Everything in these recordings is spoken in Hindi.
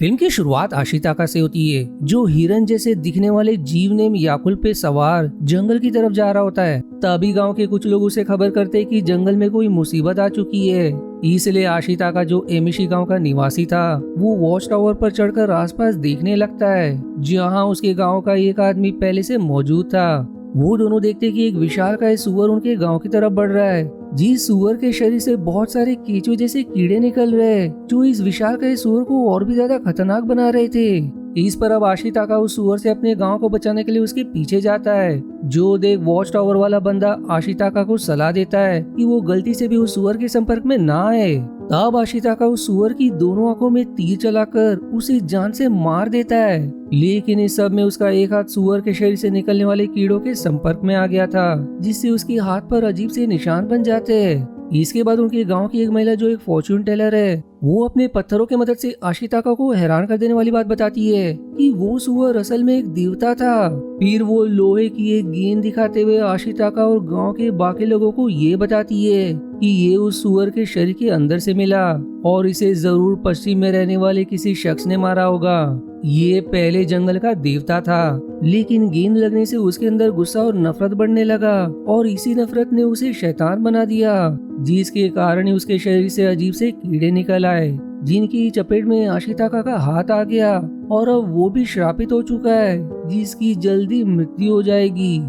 फिल्म की शुरुआत आशिताका से होती है, जो हिरन जैसे दिखने वाले जीव नेम याकुल पे सवार जंगल की तरफ जा रहा होता है। तभी गांव के कुछ लोग उसे खबर करते हैं कि जंगल में कोई मुसीबत आ चुकी है। इसलिए आशिताका, जो एमिशी गांव का निवासी था, वो वॉच टावर पर चढ़कर आसपास देखने लगता है, जहां उसके गांव का एक आदमी पहले से मौजूद था। वो दोनों देखते कि एक विशालकाय सुअर उनके गांव की तरफ बढ़ रहा है। जिस सुअर के शरीर से बहुत सारे केंचुए जैसे कीड़े निकल रहे, जो इस विशालकाय सुअर को और भी ज्यादा खतरनाक बना रहे थे। इस पर अब आशिताका उस सुअर से अपने गांव को बचाने के लिए उसके पीछे जाता है। जो देख वॉच टावर वाला बंदा आशिताका को सलाह देता है कि वो गलती से भी उस सुअर के संपर्क में ना आए। तब आशिताका उस सुअर की दोनों आंखों में तीर चलाकर उसे जान से मार देता है। लेकिन इस सब में उसका एक हाथ सुअर के शरीर से निकलने वाले कीड़ों के संपर्क में आ गया था, जिससे उसके हाथ पर अजीब से निशान बन जाते हैं। इसके बाद उनके गांव की एक महिला, जो एक फॉर्च्यून टेलर है, वो अपने पत्थरों की मदद से आशिताका को हैरान कर देने वाली बात बताती है कि वो सुअर असल में एक देवता था। फिर वो लोहे की एक गेंद दिखाते हुए आशिताका और गांव के बाकी लोगों को ये बताती है कि ये उस सुअर के शरीर के अंदर से मिला और इसे जरूर पश्चिम में रहने वाले किसी शख्स ने मारा होगा। ये पहले जंगल का देवता था, लेकिन गेंद लगने से उसके अंदर गुस्सा और नफरत बढ़ने लगा और इसी नफरत ने उसे शैतान बना दिया, जिसके कारण ही उसके शरीर से अजीब से कीड़े निकल आए, जिनकी चपेट में आशिताका का हाथ आ गया और अब वो भी श्रापित हो चुका है, जिसकी जल्दी मृत्यु हो जाएगी।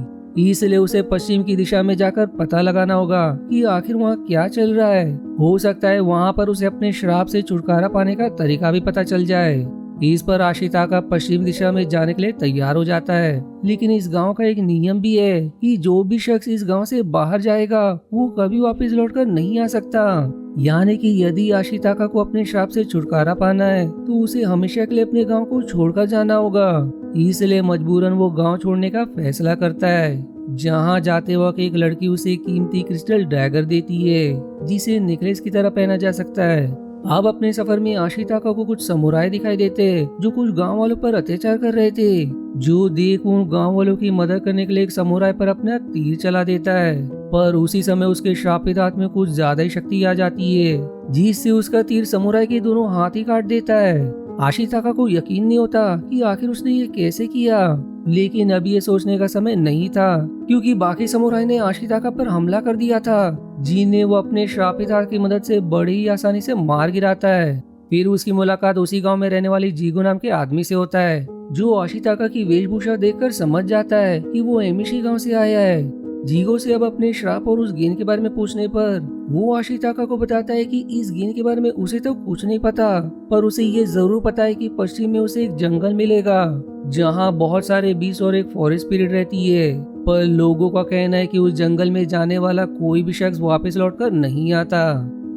इसलिए उसे पश्चिम की दिशा में जाकर पता लगाना होगा कि आखिर वहाँ क्या चल रहा है। हो सकता है वहाँ पर उसे अपने श्राप से छुटकारा पाने का तरीका भी पता चल जाए। इस पर आशिताका पश्चिम दिशा में जाने के लिए तैयार हो जाता है, लेकिन इस गांव का एक नियम भी है कि जो भी शख्स इस गांव से बाहर जाएगा वो कभी वापस लौटकर नहीं आ सकता। यानी कि यदि आशिताका को अपने श्राप से छुटकारा पाना है तो उसे हमेशा के लिए अपने गांव को छोड़कर जाना होगा। इसलिए मजबूरन वो गांव छोड़ने का फैसला करता है। जहां जाते वक्त एक लड़की उसे कीमती क्रिस्टल डैगर देती है, जिसे नेकलेस की तरह पहना जा सकता है। अब अपने सफर में आशिताका को कुछ समुराय दिखाई देते, जो कुछ गांव वालों पर अत्याचार कर रहे थे। जो देख उन गांव वालों की मदद करने के लिए एक समुराय पर अपना तीर चला देता है, पर उसी समय उसके श्रापित हाथ में कुछ ज्यादा ही शक्ति आ जाती है, जिससे उसका तीर समुराय के दोनों हाथ ही काट देता है। आशिताका को यकीन नहीं होता कि आखिर उसने ये कैसे किया, लेकिन अब ये सोचने का समय नहीं था, क्योंकि बाकी समुराय ने आशिताका पर हमला कर दिया था, जिन्हें वो अपने श्रापित हाथ की मदद से बड़ी ही आसानी से मार गिराता है। फिर उसकी मुलाकात उसी गांव में रहने वाली जीगो नाम के आदमी से होता है, जो आशिताका की वेशभूषा देखकर समझ जाता है कि वो एमिशी गांव से आया है। जीगो से अब अपने श्राप और उस गेंद के बारे में पूछने पर वो आशिताका को बताता है कि इस गेंद के बारे में उसे तो कुछ नहीं पता, पर उसे ये जरूर पता है कि पश्चिम में उसे एक जंगल मिलेगा, जहाँ बहुत सारे बीस और एक फॉरेस्ट स्पिरिट रहती है। पर लोगों का कहना है कि उस जंगल में जाने वाला कोई भी शख्स वापस लौटकर नहीं आता।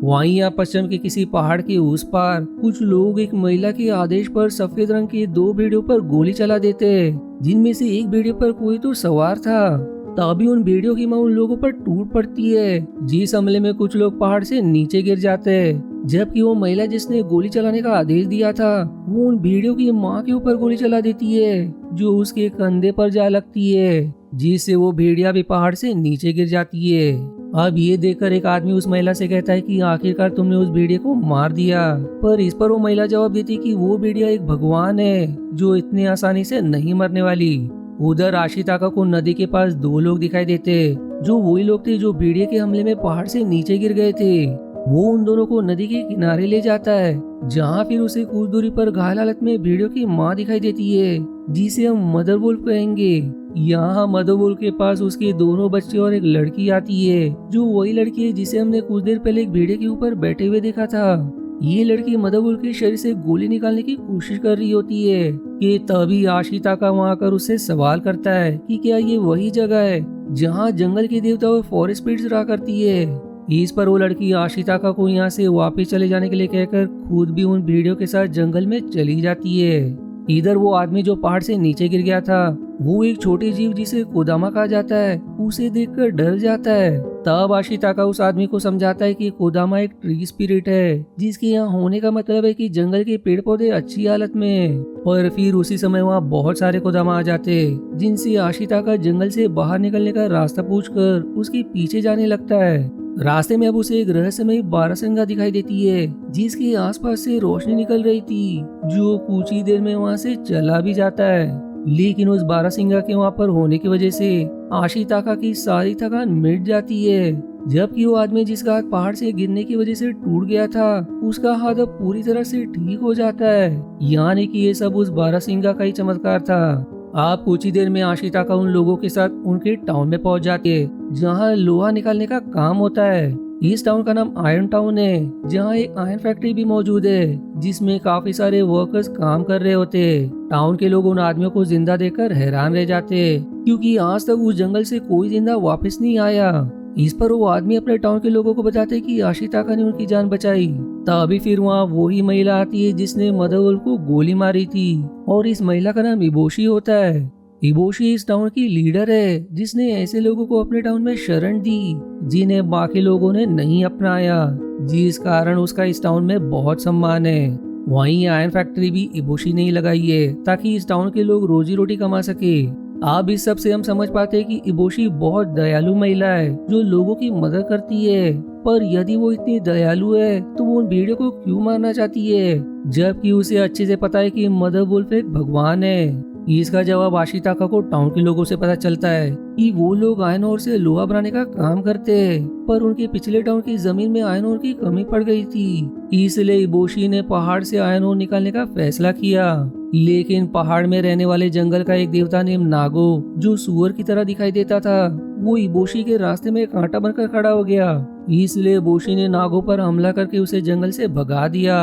वहीं यहाँ पश्चिम के किसी पहाड़ के उस पार कुछ लोग एक महिला के आदेश पर सफेद रंग की दो भेड़ियों पर गोली चला देते, जिनमें से एक भेड़ियों पर कोई तो सवार था। तभी उन भेड़ियों की मां उन लोगों पर टूट पड़ती है, जिस हमले में कुछ लोग पहाड़ से नीचे गिर जाते हैं, जबकि वो महिला जिसने गोली चलाने का आदेश दिया था, वो उन भेड़ियों की मां के ऊपर गोली चला देती है, जो उसके कंधे पर जा लगती है, जिससे वो भेड़िया भी पहाड़ से नीचे गिर जाती है। अब ये देखकर एक आदमी उस महिला से कहता है कि आखिरकार तुमने उस भेड़िया को मार दिया, पर इस पर वो महिला जवाब देती कि वो भेड़िया एक भगवान है, जो इतनी आसानी से नहीं मरने वाली। उधर आशिताका को नदी के पास दो लोग दिखाई देते, जो वही लोग थे जो भेड़िए के हमले में पहाड़ से नीचे गिर गए थे। वो उन दोनों को नदी के किनारे ले जाता है, जहाँ फिर उसे कुछ दूरी पर घायल हालत में भेड़ियों की माँ दिखाई देती है, जिसे हम मदर वुल्फ कहेंगे। यहाँ मदर वुल्फ के पास उसके दोनों बच्चे और एक लड़की आती है, जो वही लड़की है जिसे हमने कुछ देर पहले एक भेड़िए के ऊपर बैठे हुए देखा था। ये लड़की मदर वुल्फ के शरीर से गोली निकालने की कोशिश कर रही होती है कि तभी आशिताका वहां आकर उससे सवाल करता है कि क्या ये वही जगह है जहां जंगल के देवता और फॉरेस्ट स्पिरिट्स रहा करती है। इस पर वो लड़की आशिताका को यहाँ से वापस चले जाने के लिए कहकर खुद भी उन भेड़ियों के साथ जंगल में चली जाती है। इधर वो आदमी जो पहाड़ से नीचे गिर गया था, वो एक छोटे जीव जिसे कोदामा कहा जाता है, उसे देखकर डर जाता है। तब आशिताका उस आदमी को समझाता है कि कोदामा एक ट्री स्पिरिट है, जिसके यहाँ होने का मतलब है कि जंगल के पेड़ पौधे अच्छी हालत में हैं। और फिर उसी समय वहाँ बहुत सारे कोदामा आ जाते, जिनसे आशिताका जंगल से बाहर निकलने का रास्ता पूछकर उसके पीछे जाने लगता है। रास्ते में अब उसे एक रहस्यमयी बारहसिंगा दिखाई देती है जिसके आसपास से रोशनी निकल रही थी, जो कुछ ही देर में वहाँ से चला भी जाता है। लेकिन उस बारहसिंगा के वहाँ पर होने की वजह से आशिताका की सारी थकान मिट जाती है, जबकि वो आदमी जिसका हाथ पहाड़ से गिरने की वजह से टूट गया था उसका हाथ अब पूरी तरह से ठीक हो जाता है। यानी कि ये सब उस बारहसिंगा का ही चमत्कार था। आप कुछ ही देर में आशिताका उन लोगों के साथ उनके टाउन में पहुंच जाती है जहां लोहा निकालने का काम होता है। इस टाउन का नाम आयरन टाउन है, जहां एक आयरन फैक्ट्री भी मौजूद है जिसमें काफी सारे वर्कर्स काम कर रहे होते। टाउन के लोग उन आदमियों को जिंदा देखकर हैरान रह जाते क्योंकि आज तक उस जंगल से कोई जिंदा वापस नहीं आया। इस पर वो आदमी अपने टाउन के लोगों को बताते कि आशिताका ने उनकी जान बचाई। तभी फिर वहाँ वही महिला आती है जिसने मदरवुल्फ को गोली मारी थी, और इस महिला का नाम इबोशी होता है। इबोशी इस टाउन की लीडर है जिसने ऐसे लोगों को अपने टाउन में शरण दी जिन्हें बाकी लोगों ने नहीं अपनाया, जिस कारण उसका इस टाउन में बहुत सम्मान है। वहीं आयरन फैक्ट्री भी इबोशी ने ही लगाई है ताकि इस टाउन के लोग रोजी रोटी कमा सके। अब इस सब से हम समझ पाते हैं कि इबोशी बहुत दयालु महिला है जो लोगों की मदद करती है। पर यदि वो इतनी दयालु है तो वो उन भेड़ियों को क्यों मारना चाहती है, जबकि उसे अच्छे से पता है कि मदरवुल्फ एक भगवान है। इसका जवाब आशिताका को टाउन के लोगों से पता चलता है कि वो लोग आयरन ओर से लोहा बनाने का काम करते हैं, पर उनके पिछले टाउन की जमीन में आयरन ओर की कमी पड़ गई थी। इसलिए इबोशी ने पहाड़ से आयरन ओर निकालने का फैसला किया। लेकिन पहाड़ में रहने वाले जंगल का एक देवता नेम नागो, जो सुअर की तरह दिखाई देता था, वो इबोशी के रास्ते में कांटा बनकर खड़ा हो गया। इसलिए इबोशी ने नागो पर हमला करके उसे जंगल से भगा दिया,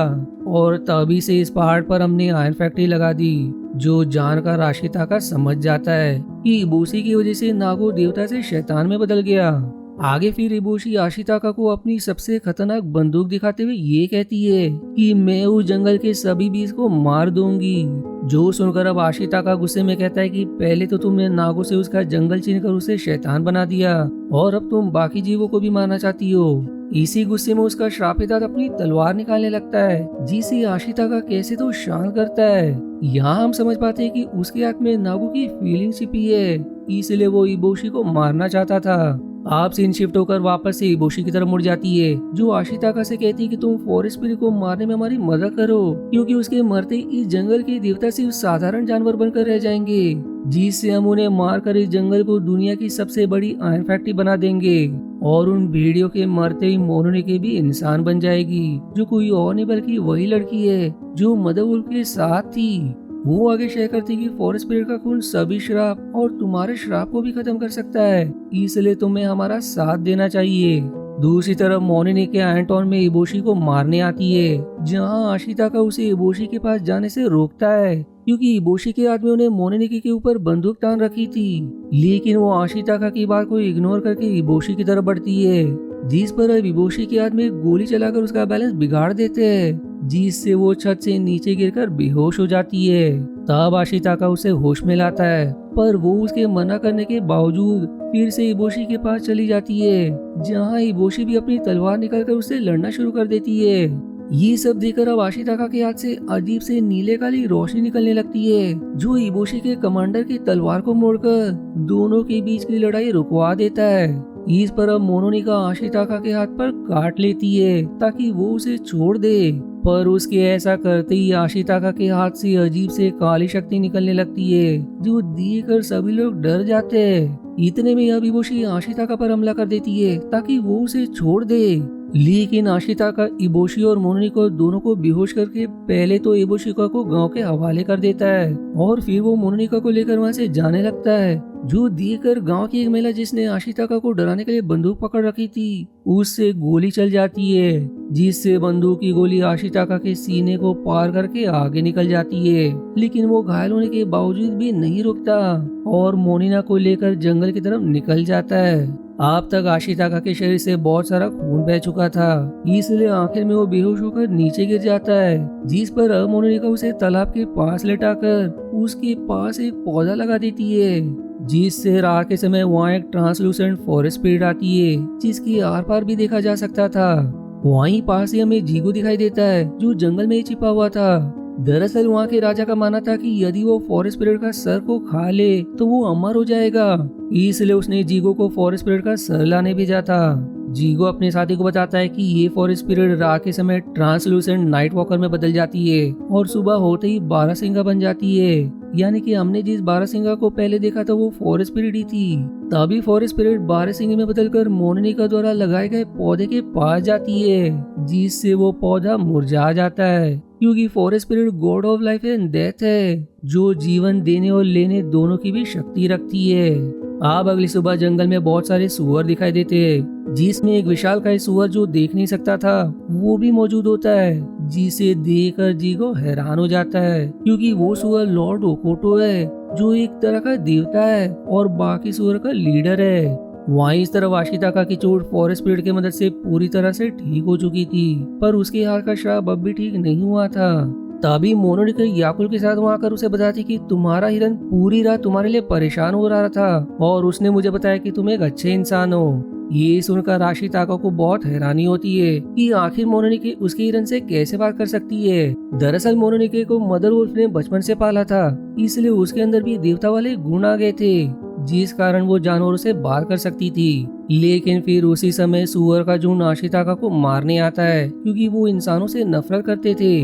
और तभी से इस पहाड़ पर हमने आयरन फैक्ट्री लगा दी। जो जानकर आशिताका समझ जाता है कि इबोशी की वजह से नागो देवता से शैतान में बदल गया। आगे फिर इबोशी आशिताका को अपनी सबसे खतरनाक बंदूक दिखाते हुए ये कहती है कि मैं उस जंगल के सभी बीज को मार दूंगी। जो सुनकर अब आशिताका गुस्से में कहता है कि पहले तो तुमने नागो से उसका जंगल छीनकर उसे शैतान बना दिया, और अब तुम बाकी जीवों को भी मारना चाहती हो। इसी गुस्से में उसका श्रापेदार अपनी तलवार निकालने लगता है, जिसे आशिताका कैसे तो शांत करता है। यहाँ हम समझ पाते हैं कि उसके हाथ में नागो की फीलिंग छिपी है, इसलिए वो इबोशी को मारना चाहता था। आप सीन शिफ्ट होकर वापस से इबोशी की तरफ मुड़ जाती है, जो आशिताका से कहती है कि तुम फॉरेस्ट स्पिरिट को मारने में हमारी मदद करो, क्योंकि उसके मरते इस जंगल के देवता सिर्फ साधारण जानवर बनकर रह जाएंगे, जिससे हम उन्हें मारकर इस जंगल को दुनिया की सबसे बड़ी आयरन फैक्ट्री बना देंगे, और उन भेड़ियों के मरते ही मोनोनिके भी इंसान बन जाएगी, जो कोई और नहीं बल्कि वही लड़की है जो मदरवुल्फ के साथ थी। वो आगे शेयर करती कि फॉरेस्ट स्पिरिट का खून सभी श्राप और तुम्हारे श्राप को भी खत्म कर सकता है, इसलिए तुम्हें हमारा साथ देना चाहिए। दूसरी तरफ मोनोनिके आयरन टाउन में इबोशी को मारने आती है, जहां आशिताका उसे इबोशी के पास जाने से रोकता है, क्योंकि इबोशी के आदमियों ने मोनोनिके के ऊपर बंदूक तान रखी थी। लेकिन वो आशिताका की बात को इग्नोर करके इबोशी की तरफ बढ़ती है, जिस पर अब इबोशी के आदमी गोली चलाकर उसका बैलेंस बिगाड़ देते हैं, जिससे वो छत से नीचे गिरकर बेहोश हो जाती है। तब आशिताका उसे होश में लाता है, पर वो उसके मना करने के बावजूद फिर से इबोशी के पास चली जाती है, जहां इबोशी भी अपनी तलवार निकालकर उससे लड़ना शुरू कर देती है। ये सब देखकर अब आशिताका के हाथ से अजीब से नीले काली रोशनी निकलने लगती है, जो इबोशी के कमांडर की तलवार को मोड़कर दोनों के बीच की लड़ाई रुकवा देता है। इस पर अब मोनोनिका आशिताका के हाथ पर काट लेती है ताकि वो उसे छोड़ दे, पर उसके ऐसा करते ही आशिताका के हाथ से अजीब से काली शक्ति निकलने लगती है, जो देखकर सभी लोग डर जाते हैं। इतने में अब इबोशी आशिताका पर हमला कर देती है ताकि वो उसे छोड़ दे, लेकिन आशिताका इबोशी और मोनोनिका दोनों को बेहोश करके पहले तो इबोशिका को गांव के हवाले कर देता है, और फिर वो मोनोनिका को लेकर वहां से जाने लगता है, जो देखकर गांव की एक महिला जिसने आशिताका को डराने के लिए बंदूक पकड़ रखी थी, उससे गोली चल जाती है, जिससे बंदूक की गोली आशिताका के सीने को पार करके आगे निकल जाती है। लेकिन वो घायल होने के बावजूद भी नहीं रुकता और मोनिना को लेकर जंगल की तरफ निकल जाता है। अब तक आशिताका के शरीर से बहुत सारा खून बह चुका था, इसलिए आखिर में वो बेहोश होकर नीचे गिर जाता है, जिस पर अब मोनिका उसे तालाब के पास लेटाकर उसके पास एक पौधा लगा देती है, जिससे रात के समय वहाँ एक ट्रांसलूसेंट फॉरेस्ट स्पिरिट आती है, जिसकी आर पार भी देखा जा सकता था। वहीं पास ही हमें जीगो दिखाई देता है, जो जंगल में ही छिपा हुआ था। दरअसल वहाँ के राजा का मानना था कि यदि वो फॉरेस्ट स्पिरिट का सर को खा ले तो वो अमर हो जाएगा, इसलिए उसने जीगो को फॉरेस्ट स्पिरिट का सर लाने भेजा था। जीगो अपने साथी को बताता है कि ये फॉरेस्ट स्पिरिट रात के समय ट्रांसलूसेंट नाइट वॉकर में बदल जाती है और सुबह होते ही बारहसिंगा बन जाती है। यानी कि हमने जिस बारहसिंगा को पहले देखा था वो फॉरेस्ट स्पिरिट ही थी। तभी फॉरेस्ट स्पिरिट बारहसिंगे में बदलकर मोनिका द्वारा लगाए गए पौधे के पास जाती है, जिससे वो पौधा मुरझा जाता है, क्योंकि forest spirit God of life and death है, जो जीवन देने और लेने दोनों की भी शक्ति रखती है। अब अगली सुबह जंगल में बहुत सारे सुअर दिखाई देते हैं, जिसमें एक विशालकाय सुअर जो देख नहीं सकता था वो भी मौजूद होता है, जिसे देखकर जीगो हैरान हो जाता है, क्योंकि वो सुअर लॉर्ड ओकोटो है, जो एक तरह का देवता है और बाकी सुअर का लीडर है। वहीं इस तरफ आशिताका की चोट फॉरेस्ट स्पिरिट की मदद से पूरी तरह से ठीक हो चुकी थी, पर उसके हाथ का श्राप अब भी ठीक नहीं हुआ था। तभी मोनोनिका याकुल के साथ वहाँ आकर उसे बताती कि तुम्हारा हिरन पूरी रात तुम्हारे लिए परेशान हो रहा था और उसने मुझे बताया कि तुम एक अच्छे इंसान हो। ये सुनकर आशिताका को बहुत हैरानी होती है कि आखिर मोनोनिके उसके हिरन से कैसे बात कर सकती है। दरअसल मोनोनिके को मदर वुल्फ ने बचपन से पाला था, इसलिए उसके अंदर भी देवता वाले गुण आ गए थे, जिस कारण वो जानवरों से बात कर सकती थी। लेकिन फिर उसी समय सुअर का झुंड आशिताका को मारने आता है, क्योंकि वो इंसानों से नफरत करते थे।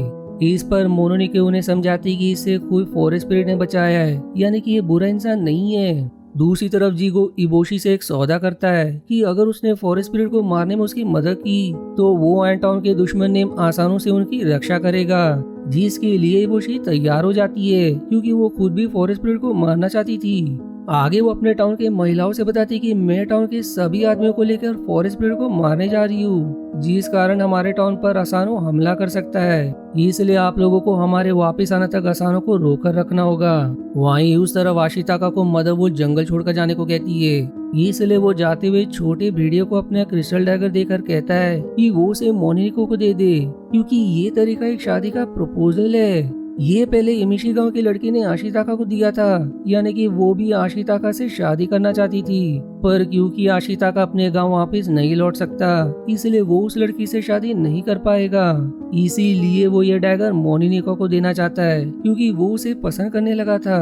इस पर मोनोनिके उन्हें समझाती कि इसे खुद फॉरेस्ट स्पिरिट ने बचाया है, यानी कि ये बुरा इंसान नहीं है। दूसरी तरफ जीगो इबोशी से एक सौदा करता है कि अगर उसने फॉरेस्ट स्पिरिट को मारने में उसकी मदद की तो वो आयरटाउन के दुश्मन नेम आसानों से उनकी रक्षा करेगा, जिसके लिए इबोशी तैयार हो जाती है, क्योंकि वो खुद भी फॉरेस्ट स्पिरिट को मारना चाहती थी। आगे वो अपने टाउन के महिलाओं से बताती कि मैं टाउन के सभी आदमियों को लेकर फॉरेस्ट स्पिरिट को मारने जा रही हूँ, जिस कारण हमारे टाउन पर आसानो हमला कर सकता है, इसलिए आप लोगों को हमारे वापस आने तक आसानों को रोक कर रखना होगा। वहीं उस तरफ आशिताका को मदर वो जंगल छोड़कर जाने को कहती है, इसलिए वो जाते हुए छोटे भेड़ियों को अपना क्रिस्टल डैगर देकर कहता है कि वो उसे मोनिको को दे दे, क्योंकि ये तरीका एक शादी का प्रपोजल है। ये पहले इमिशी गांव की लड़की ने आशिताका को दिया था, यानी कि वो भी आशिताका से शादी करना चाहती थी, पर क्योंकि आशिताका अपने गांव वापस नहीं लौट सकता, इसलिए वो उस लड़की से शादी नहीं कर पाएगा। इसीलिए वो ये डैगर मोनिको को देना चाहता है, क्योंकि वो उसे पसंद करने लगा था।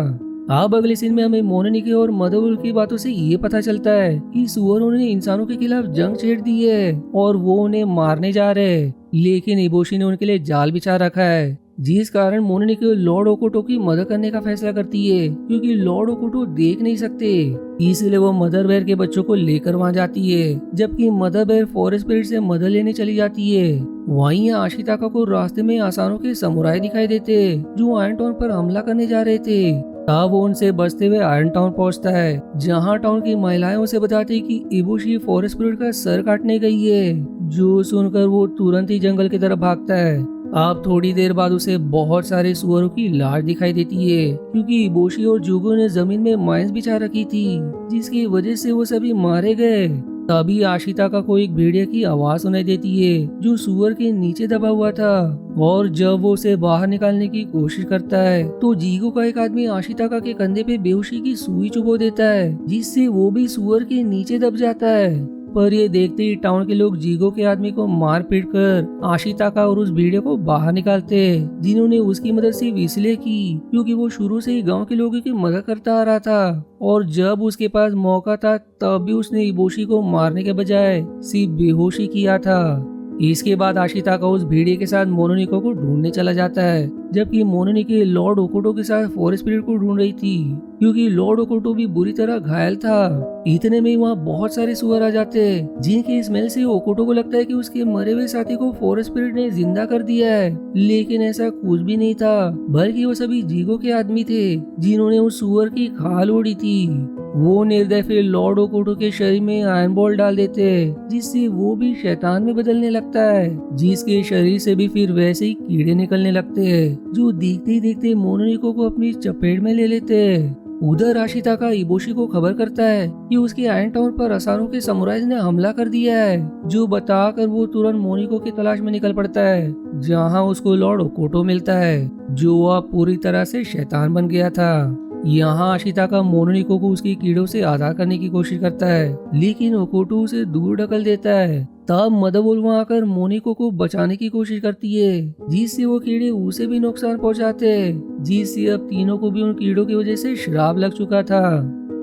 अब अगले सीन में हमें मोनिके और मदरवुल्फ की बातों से ये पता चलता है कि सुअरों ने इंसानों के खिलाफ जंग छेड़ दी है और वो उन्हें मारने जा रहे हैं, लेकिन इबोशी ने उनके लिए जाल बिछा रखा है, जिस कारण मोनिके लॉर्ड ओकोटो की मदद करने का फैसला करती है, क्योंकि लॉर्ड ओकोटो देख नहीं सकते, इसलिए वो मदर बेर के बच्चों को लेकर वहां जाती है, जबकि मदर बेर फॉरेस्ट स्पिरिट से मदद लेने चली जाती है। वहीं आशिताका को रास्ते में आसानों के समुराई दिखाई देते जो आयरन टाउन पर हमला करने जा रहे थे। तब वो उनसे बचते हुए आयरन टाउन पहुंचता है, जहां टाउन की महिलाएं उसे बताती कि इबोशी फॉरेस्ट स्पिरिट का सर काटने गई है, जो सुनकर वो तुरंत ही जंगल की तरफ भागता है। अब थोड़ी देर बाद उसे बहुत सारे सुअरों की लाश दिखाई देती है, क्योंकि इबोशी और जुगो ने जमीन में माइंस बिछा रखी थी, जिसकी वजह से वो सभी मारे गए। तभी आशिताका को एक भेड़िया की आवाज सुनाई देती है, जो सुअर के नीचे दबा हुआ था, और जब वो उसे बाहर निकालने की कोशिश करता है तो जीगो का एक आदमी आशिताका के कंधे पे बेहोशी की सुई चुभो देता है, जिससे वो भी सुअर के नीचे दब जाता है। पर ये देखते ही टाउन के लोग जीगो के आदमी को मार पीट कर आशिताका और उस भेड़िया को बाहर निकालते हैं, जिन्होंने उसकी मदद सिर्फ इसलिए की क्योंकि वो शुरू से ही गांव के लोगों की मदद करता आ रहा था, और जब उसके पास मौका था तब भी उसने इबोशी को मारने के बजाय सिर्फ बेहोशी किया था। इसके बाद आशिताका उस भेड़िए के साथ मोनोनिको को ढूंढने चला जाता है, जबकि मोनोनिके लॉर्ड ओकोटो के साथ फॉरेस्ट स्पिरिट को ढूंढ रही थी, क्योंकि लॉर्ड ओकोटो भी बुरी तरह घायल था। इतने में वहाँ बहुत सारे सुअर आ जाते हैं, जिनकी स्मेल से ओकोटो को लगता है कि उसके मरे हुए साथी को फॉरेस्ट स्पिरिट ने जिंदा कर दिया है, लेकिन ऐसा कुछ भी नहीं था, बल्कि वो सभी जीगो के आदमी थे, जिन्होंने उस सुअर की खाल ओढ़ी थी। वो निर्दय फिर लॉर्ड ओकोटो के शरीर में आयरन बॉल डाल देते हैं, जिससे वो भी शैतान में बदलने लगता है, जिसके शरीर से भी फिर वैसे ही कीड़े निकलने लगते हैं, जो देखते ही देखते मोनोनिको को अपनी चपेट में ले लेते हैं। उधर आशिताका इबोशी को खबर करता है कि उसके आयरन टाउन पर असानों के समुराइज ने हमला कर दिया है, जो बताकर वो तुरंत मोनिको की तलाश में निकल पड़ता है, जहां उसको लॉर्ड ओकोटो मिलता है, जो अब पूरी तरह से शैतान बन गया था। यहाँ आशिताका मोनोनिको को उसकी कीड़ों से आजाद करने की कोशिश करता है, लेकिन ओकोटो उसे दूर ढकल देता है। तब मदरवुल्फ वहाँ आकर मोनिको को बचाने की कोशिश करती है, जिससे वो कीड़े उसे भी नुकसान पहुँचाते हैं, जिससे अब तीनों को भी उन कीड़ों की वजह से श्राप लग चुका था।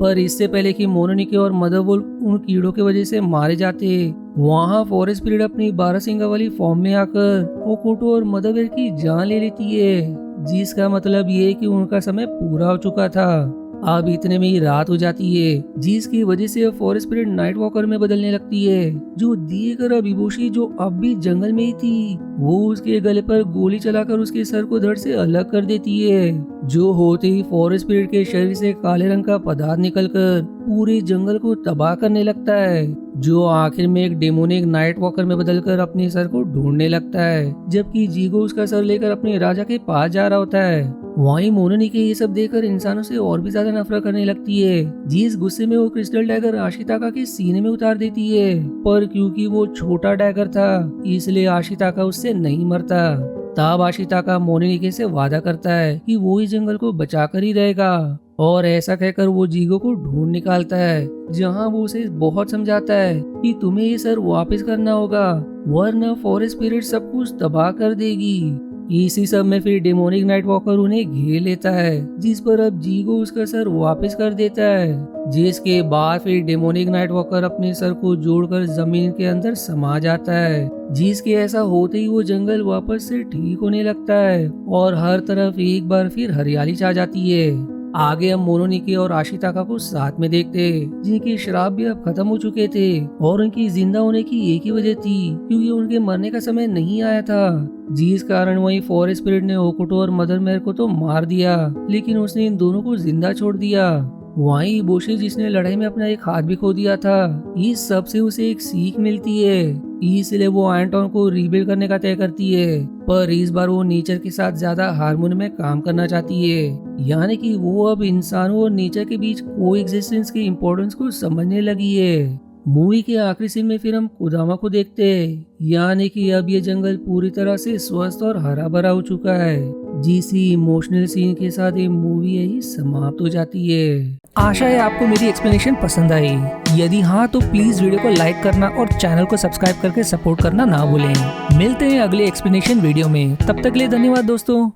पर इससे पहले कि मोनोनिके और मदर वुल्फ उन कीड़ों की वजह से मारे जाते, वहाँ फॉरेस्ट स्पिरिट अपनी 12 सिंगा वाली फॉर्म में आकर ओकोटो और मदर बेर की जान ले लेती है, जिसका मतलब ये है कि उनका समय पूरा हो चुका था। अब इतने में ही रात हो जाती है, जिसकी वजह से फॉरेस्ट स्पिरिट नाइट वॉकर में बदलने लगती है। जो दिएकर विभूषी जो अब भी जंगल में ही थी, वो उसके गले पर गोली चलाकर उसके सर को धड़ से अलग कर देती है। जो होते ही फॉरेस्ट स्पिरिट के शरीर से काले रंग का पदार्थ निकलकर पूरे जंगल को तबाह करने लगता है, जो आखिर में एक डेमोनिक नाइट वॉकर में बदलकर अपने सर को ढूंढने लगता है, जबकि जीगो उसका सर लेकर अपने राजा के पास जा रहा होता है। वहीं मोनोनिके ये सब देखकर इंसानों से और भी ज्यादा नफरत करने लगती है, जिस गुस्से में वो क्रिस्टल डैगर आशिताका के सीने में उतार देती है। पर क्योंकि वो छोटा डैगर था, इसलिए आशिताका उससे नहीं मरता। तब आशिताका मोनोनिके से वादा करता है कि वो इस जंगल को बचाकर ही रहेगा, और ऐसा कहकर वो जीगो को ढूंढ निकालता है, जहां वो उसे बहुत समझाता है कि तुम्हें ये सर वापस करना होगा, वरना फॉरेस्ट स्पिरिट सब कुछ तबाह कर देगी। इसी सब में फिर डेमोनिक नाइट वॉकर उन्हें घेर लेता है, जिस पर अब जीगो उसका सर वापस कर देता है, जिसके बाद फिर डेमोनिक नाइट वॉकर अपने सर को जोड़कर जमीन के अंदर समा जाता है, जिसके ऐसा होते ही वो जंगल वापस से ठीक होने लगता है और हर तरफ एक बार फिर हरियाली छा जाती है। आगे हम मोनोनिके और आशिताका को साथ में देखते, जिनके श्राप भी अब खत्म हो चुके थे और उनकी जिंदा होने की एक ही वजह थी, क्योंकि उनके मरने का समय नहीं आया था, जिस कारण वही फॉरेस्ट स्पिरिट ने ओकोटो और मदर मेर को तो मार दिया, लेकिन उसने इन दोनों को जिंदा छोड़ दिया। वहीं इबोशी, जिसने लड़ाई में अपना एक हाथ भी खो दिया था, इस सब से उसे एक सीख मिलती है, इसलिए वो एंटोन को रीबिल्ड करने का तय करती है। पर इस बार वो नेचर के साथ ज्यादा हार्मोनी में काम करना चाहती है, यानी कि वो अब इंसानों और नेचर के बीच कोएग्जिस्टेंस की इम्पोर्टेंस को समझने लगी है। मूवी के आखिरी सीन में फिर हम कुदामा को देखते हैं, यानी कि अब ये जंगल पूरी तरह से स्वस्थ और हरा भरा हो चुका है। जिसी इमोशनल सीन के साथ ये मूवी यही समाप्त हो जाती है। आशा है आपको मेरी एक्सप्लेनेशन पसंद आई। यदि हाँ तो प्लीज वीडियो को लाइक करना और चैनल को सब्सक्राइब करके सपोर्ट करना ना भूलें। मिलते हैं अगले एक्सप्लेनेशन वीडियो में, तब तक के लिए धन्यवाद दोस्तों।